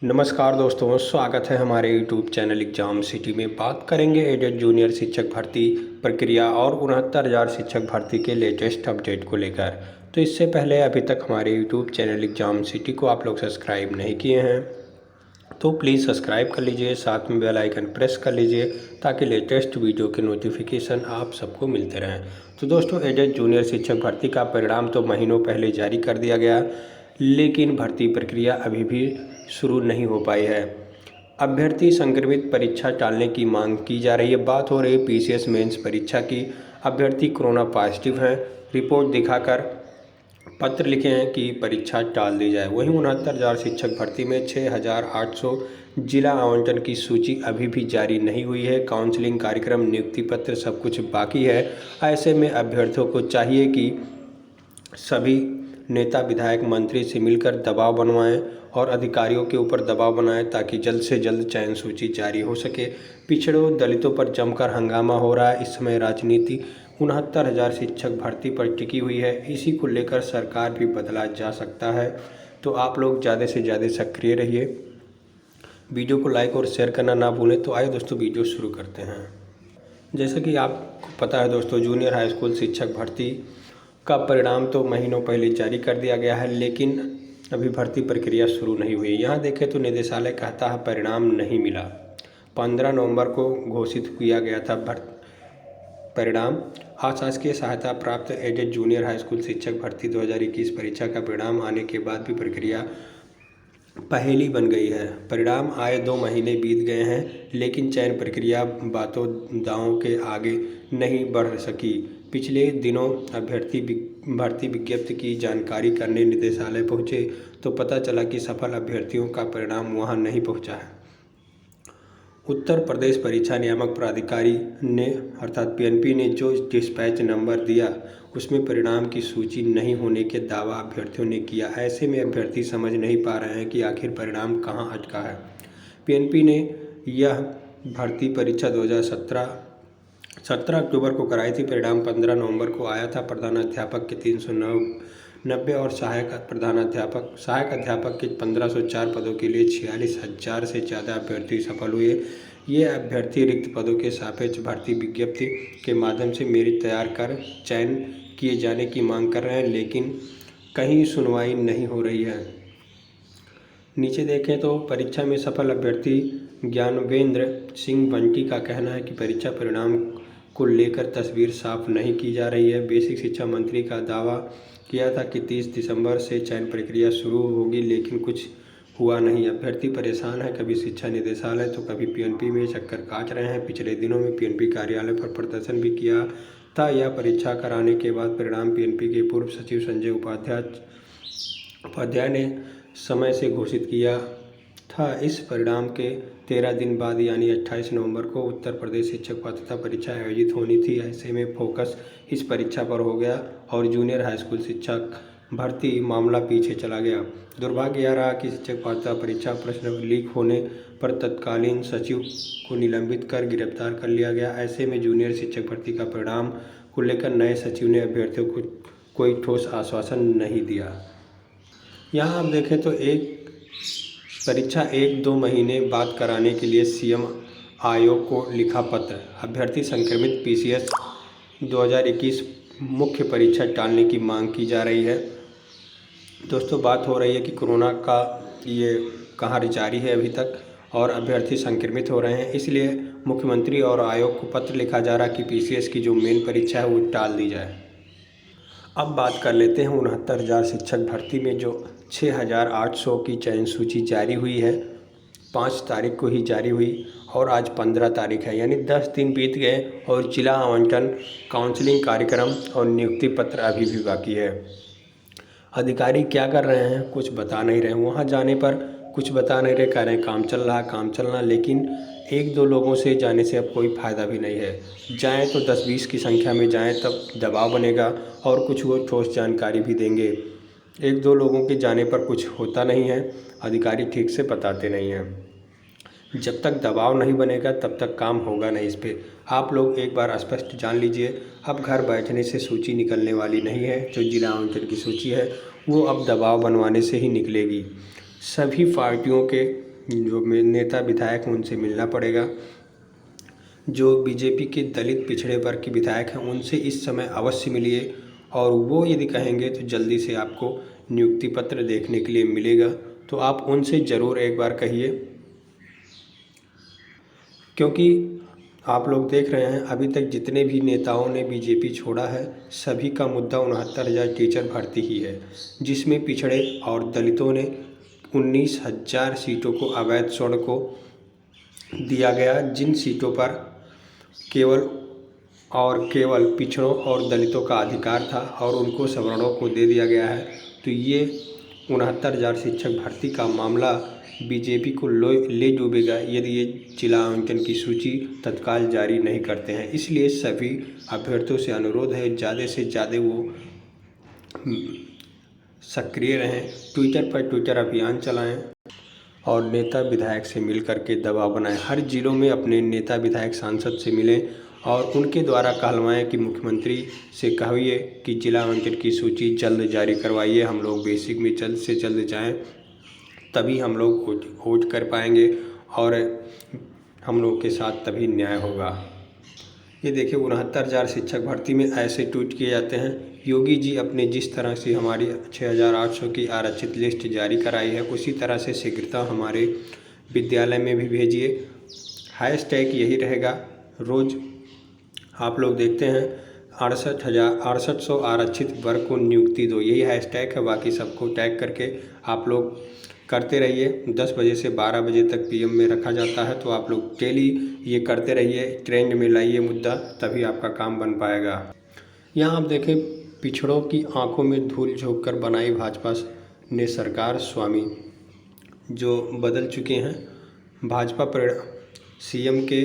नमस्कार दोस्तों, स्वागत है हमारे यूट्यूब चैनल एग्जाम सिटी में। बात करेंगे एडेड जूनियर शिक्षक भर्ती प्रक्रिया और 69,000 शिक्षक भर्ती के लेटेस्ट अपडेट को लेकर। तो इससे पहले अभी तक हमारे यूट्यूब चैनल एग्जाम सिटी को आप लोग सब्सक्राइब नहीं किए हैं तो प्लीज़ सब्सक्राइब कर लीजिए, साथ में बेल आइकन प्रेस कर लीजिए ताकि लेटेस्ट वीडियो के नोटिफिकेशन आप सबको मिलते रहें। तो दोस्तों, एडेड जूनियर शिक्षक भर्ती का परिणाम तो महीनों पहले जारी कर दिया गया, लेकिन भर्ती प्रक्रिया अभी भी शुरू नहीं हो पाई है। अभ्यर्थी संक्रमित परीक्षा टालने की मांग की जा रही है। बात हो रही है पीसीएस मेंस परीक्षा की। अभ्यर्थी कोरोना पॉजिटिव हैं, रिपोर्ट दिखाकर पत्र लिखे हैं कि परीक्षा टाल दी जाए। वहीं 69,000 शिक्षक भर्ती में 6,800 जिला आवंटन की सूची अभी भी जारी नहीं हुई है। काउंसलिंग कार्यक्रम, नियुक्ति पत्र सब कुछ बाकी है। ऐसे में अभ्यर्थियों को चाहिए कि सभी नेता, विधायक, मंत्री से मिलकर दबाव बनवाएं और अधिकारियों के ऊपर दबाव बनाएं ताकि जल्द से जल्द चयन सूची जारी हो सके। पिछड़ों, दलितों पर जमकर हंगामा हो रहा है। इस समय राजनीति 69,000 शिक्षक भर्ती पर टिकी हुई है। इसी को लेकर सरकार भी बदला जा सकता है। तो आप लोग ज़्यादा से ज़्यादा सक्रिय रहिए। वीडियो को लाइक और शेयर करना ना भूलें। तो आइए दोस्तों, वीडियो शुरू करते हैं। जैसा कि आपको पता है दोस्तों, जूनियर हाई स्कूल शिक्षक भर्ती का परिणाम तो महीनों पहले जारी कर दिया गया है, लेकिन अभी भर्ती प्रक्रिया शुरू नहीं हुई। यहाँ देखें तो निदेशालय कहता है परिणाम नहीं मिला। 15 नवंबर को घोषित किया गया था परिणाम। अशासकीय सहायता प्राप्त एडेड जूनियर हाई स्कूल शिक्षक भर्ती 2021 परीक्षा का परिणाम आने के बाद भी प्रक्रिया पहेली बन गई है। परिणाम आए 2 महीने बीत गए हैं, लेकिन चयन प्रक्रिया बातों दावों के आगे नहीं बढ़ सकी। पिछले दिनों अभ्यर्थी भर्ती विज्ञप्ति की जानकारी करने निदेशालय पहुंचे तो पता चला कि सफल अभ्यर्थियों का परिणाम वहां नहीं पहुंचा है। उत्तर प्रदेश परीक्षा नियामक प्राधिकारी ने अर्थात पीएनपी ने जो डिस्पैच नंबर दिया उसमें परिणाम की सूची नहीं होने के दावा अभ्यर्थियों ने किया। ऐसे में अभ्यर्थी समझ नहीं पा रहे हैं कि आखिर परिणाम कहां अटका है। पीएनपी ने यह भर्ती परीक्षा 17 अक्टूबर को कराई थी। परिणाम 15 नवंबर को आया था। प्रधानाध्यापक के 390 और सहायक अध्यापक के 1504 पदों के लिए 46,000 से ज़्यादा अभ्यर्थी सफल हुए। ये अभ्यर्थी रिक्त पदों के सापेक्ष भर्ती विज्ञप्ति के माध्यम से मेरिट तैयार कर चयन किए जाने की मांग कर रहे हैं, लेकिन कहीं सुनवाई नहीं हो रही है। नीचे देखें तो परीक्षा में सफल अभ्यर्थी ज्ञानवेंद्र सिंह बंटी का कहना है कि परीक्षा परिणाम को लेकर तस्वीर साफ नहीं की जा रही है। बेसिक शिक्षा मंत्री का दावा किया था कि 30 दिसंबर से चयन प्रक्रिया शुरू होगी, लेकिन कुछ हुआ नहीं। अभ्यर्थी परेशान है, कभी शिक्षा निदेशालय तो कभी पीएनपी में चक्कर काट रहे हैं। पिछले दिनों में पीएनपी कार्यालय पर प्रदर्शन भी किया था। यह परीक्षा कराने के बाद परिणाम पीएनपी के पूर्व सचिव संजय उपाध्याय ने समय से घोषित किया था। इस परिणाम के 13 दिन बाद यानी 28 नवंबर को उत्तर प्रदेश शिक्षक पात्रता परीक्षा आयोजित होनी थी। ऐसे में फोकस इस परीक्षा पर हो गया और जूनियर हाई स्कूल शिक्षक भर्ती मामला पीछे चला गया। दुर्भाग्य यह रहा कि शिक्षक पात्रता परीक्षा प्रश्न लीक होने पर तत्कालीन सचिव को निलंबित कर गिरफ्तार कर लिया गया। ऐसे में जूनियर शिक्षक भर्ती का परिणाम को लेकर नए सचिव ने अभ्यर्थियों को कोई ठोस आश्वासन नहीं दिया। यहाँ आप देखें तो परीक्षा 1-2 महीने बाद कराने के लिए सीएम आयोग को लिखा पत्र। अभ्यर्थी संक्रमित पीसीएस 2021 मुख्य परीक्षा टालने की मांग की जा रही है। दोस्तों, बात हो रही है कि कोरोना का ये कहर जारी है अभी तक और अभ्यर्थी संक्रमित हो रहे हैं, इसलिए मुख्यमंत्री और आयोग को पत्र लिखा जा रहा है कि पीसीएस की जो मेन परीक्षा है वो टाल दी जाए। अब बात कर लेते हैं 69,000 शिक्षक भर्ती में जो 6,800 की चयन सूची जारी हुई है। 5 तारीख को ही जारी हुई और आज 15 तारीख है, यानी 10 दिन बीत गए और जिला आवंटन, काउंसलिंग कार्यक्रम और नियुक्ति पत्र अभी भी बाकी है। अधिकारी क्या कर रहे हैं कुछ बता नहीं रहे। वहाँ जाने पर कुछ बता नहीं रहे, कह रहे हैं काम चल रहा, लेकिन 1-2 लोगों से जाने से अब कोई फ़ायदा भी नहीं है। जाएं तो 10-20 की संख्या में जाएं, तब दबाव बनेगा और कुछ वो ठोस जानकारी भी देंगे। 1-2 लोगों के जाने पर कुछ होता नहीं है, अधिकारी ठीक से बताते नहीं हैं। जब तक दबाव नहीं बनेगा तब तक काम होगा नहीं। इस पर आप लोग एक बार स्पष्ट जान लीजिए। अब घर बैठने से सूची निकलने वाली नहीं है। जो जिला आवंटन की सूची है वो अब दबाव बनवाने से ही निकलेगी। सभी पार्टियों के जो नेता विधायक हैं उनसे मिलना पड़ेगा। जो बीजेपी के दलित पिछड़े वर्ग के विधायक हैं उनसे इस समय अवश्य मिलिए, और वो यदि कहेंगे तो जल्दी से आपको नियुक्ति पत्र देखने के लिए मिलेगा। तो आप उनसे ज़रूर एक बार कहिए, क्योंकि आप लोग देख रहे हैं अभी तक जितने भी नेताओं ने बीजेपी छोड़ा है सभी का मुद्दा 69,000 टीचर भर्ती ही है, जिसमें पिछड़े और दलितों ने 19,000 सीटों को अवैध स्वर्ण को दिया गया, जिन सीटों पर केवल पिछड़ों और दलितों का अधिकार था और उनको सवर्णों को दे दिया गया है। तो ये 69,000 शिक्षक भर्ती का मामला बीजेपी को ले डूबेगा यदि ये जिला आवंटन की सूची तत्काल जारी नहीं करते हैं। इसलिए सभी अभ्यर्थियों से अनुरोध है ज़्यादा से ज़्यादा वो सक्रिय रहें, ट्विटर अभियान चलाएं और नेता विधायक से मिल करके दबाव बनाएं। हर जिलों में अपने नेता विधायक सांसद से मिलें और उनके द्वारा कहलवाएं कि मुख्यमंत्री से कहिए कि जिला आवंटन की सूची जल्द जारी करवाइए। हम लोग बेसिक में जल्द से जल्द जाएं, तभी हम लोग वोट कर पाएंगे और हम लोग के साथ तभी न्याय होगा। ये देखिए 69,000 शिक्षक भर्ती में ऐसे ट्वीट किए जाते हैं। योगी जी अपने जिस तरह से हमारी 6,800 की आरक्षित लिस्ट जारी कराई है उसी तरह से शीघ्रता हमारे विद्यालय में भी भेजिए। हैशटैग यही रहेगा, रोज़ आप लोग देखते हैं 68,सौ आरक्षित वर्ग को नियुक्ति दो, यही हैशटैग है। बाकी सबको टैग करके आप लोग करते रहिए। 10 बजे से 12 बजे तक पीएम में रखा जाता है, तो आप लोग डेली ये करते रहिए, ट्रेंड में लाइए मुद्दा, तभी आपका काम बन पाएगा। यहाँ आप देखें पिछड़ों की आंखों में धूल झोंक कर बनाई भाजपा ने सरकार, स्वामी जो बदल चुके हैं। भाजपा सीएम के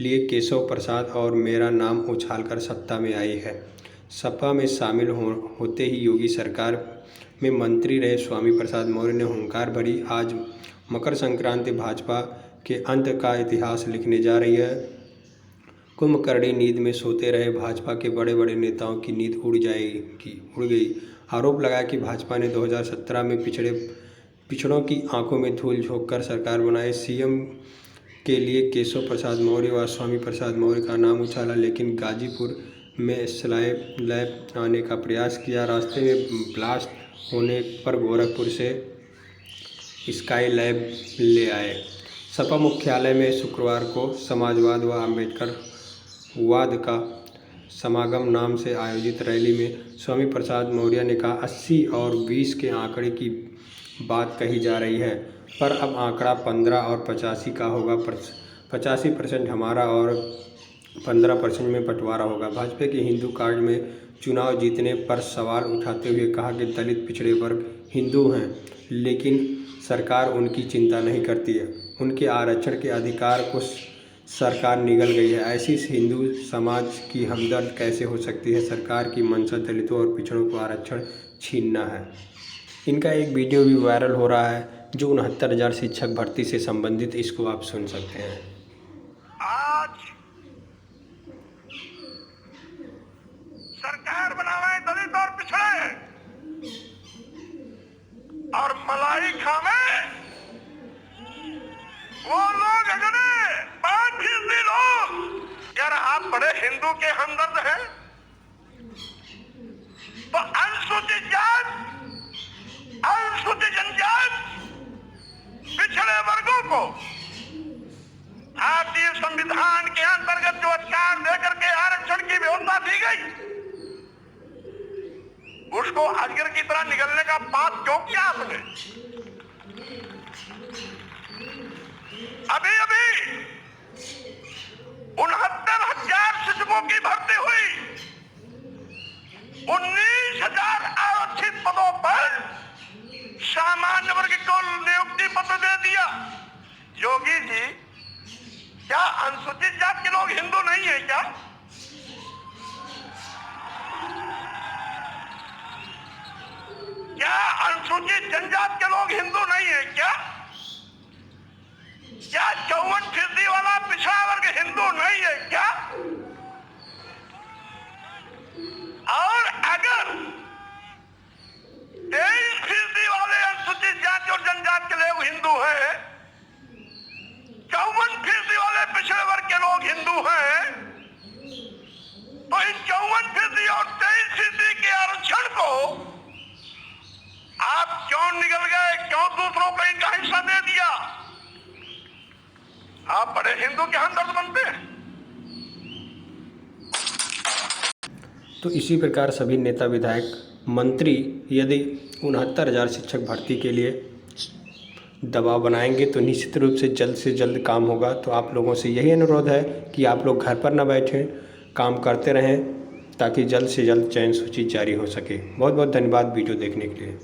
लिए केशव प्रसाद और मेरा नाम उछालकर सत्ता में आई है। सपा में शामिल होते ही योगी सरकार में मंत्री रहे स्वामी प्रसाद मौर्य ने हुंकार भरी। आज मकर संक्रांति भाजपा के अंत का इतिहास लिखने जा रही है। कुंभकर्णी नींद में सोते रहे भाजपा के बड़े बड़े नेताओं की नींद उड़ गई। आरोप लगाया कि भाजपा ने 2017 में पिछड़ों की आंखों में धूल झोंककर सरकार बनाई। सीएम के लिए केशव प्रसाद मौर्य व स्वामी प्रसाद मौर्य का नाम उछाला, लेकिन गाजीपुर में स्लाइब लैब आने का प्रयास किया। रास्ते में ब्लास्ट होने पर गोरखपुर से स्काई लैब ले आए। सपा मुख्यालय में शुक्रवार को समाजवाद व अम्बेडकर वाद का समागम नाम से आयोजित रैली में स्वामी प्रसाद मौर्य ने कहा 80 और 20 के आंकड़े की बात कही जा रही है, पर अब आंकड़ा 15 और 85 का होगा। 85% हमारा और 15% में बंटवारा होगा। भाजपा के हिंदू कार्ड में चुनाव जीतने पर सवाल उठाते हुए कहा कि दलित पिछड़े वर्ग हिंदू हैं, लेकिन सरकार उनकी चिंता नहीं करती है। उनके आरक्षण के अधिकार को सरकार निगल गई है। ऐसी हिंदू समाज की हमदर्द कैसे हो सकती है? सरकार की मंशा दलितों और पिछड़ों को आरक्षण छीनना है। इनका एक वीडियो भी वायरल हो रहा है जो 69,000 शिक्षक भर्ती से संबंधित, इसको आप सुन सकते हैं। आज सरकार बनावे दलित और पिछड़े और मलाई खावे वो लोग अगले 5% लोग। यार आप बड़े हिंदू के हमदर्द हैं तो अनुसूचित जात, अनुसूचित जनजात, पिछड़े वर्गों को भारतीय संविधान के अंतर्गत जो अधिकार देकर के आरक्षण की व्यवस्था दी गई, उसको अजगर की तरह निगलने का पाप क्यों किया आपने? अभी अभी 69,000 शिक्षकों की भर्ती हुई। 19,000 आरक्षित पदों पर सामान्य वर्ग को नियुक्ति पत्र दे दिया। योगी जी, क्या अनुसूचित जात के लोग हिंदू नहीं है क्या? क्या अनुसूचित जनजात के लोग हिंदू नहीं है क्या? क्या 54% वाला पिछड़ा वर्ग हिंदू नहीं है क्या? और अगर 23% वाले अनुसूचित जाति और जनजाति के लोग हिंदू हैं क्यों निकल गए, क्यों दूसरों को इनका हिस्सा दे दिया? आप बड़े हिंदू के हमदर्द बनते हैं। तो इसी प्रकार सभी नेता, विधायक, मंत्री यदि 69,000 शिक्षक भर्ती के लिए दबाव बनाएंगे तो निश्चित रूप से जल्द काम होगा। तो आप लोगों से यही अनुरोध है कि आप लोग घर पर न बैठें, काम करते रहें ताकि जल्द से जल्द चयन सूची जारी हो सके। बहुत बहुत धन्यवाद वीडियो देखने के लिए।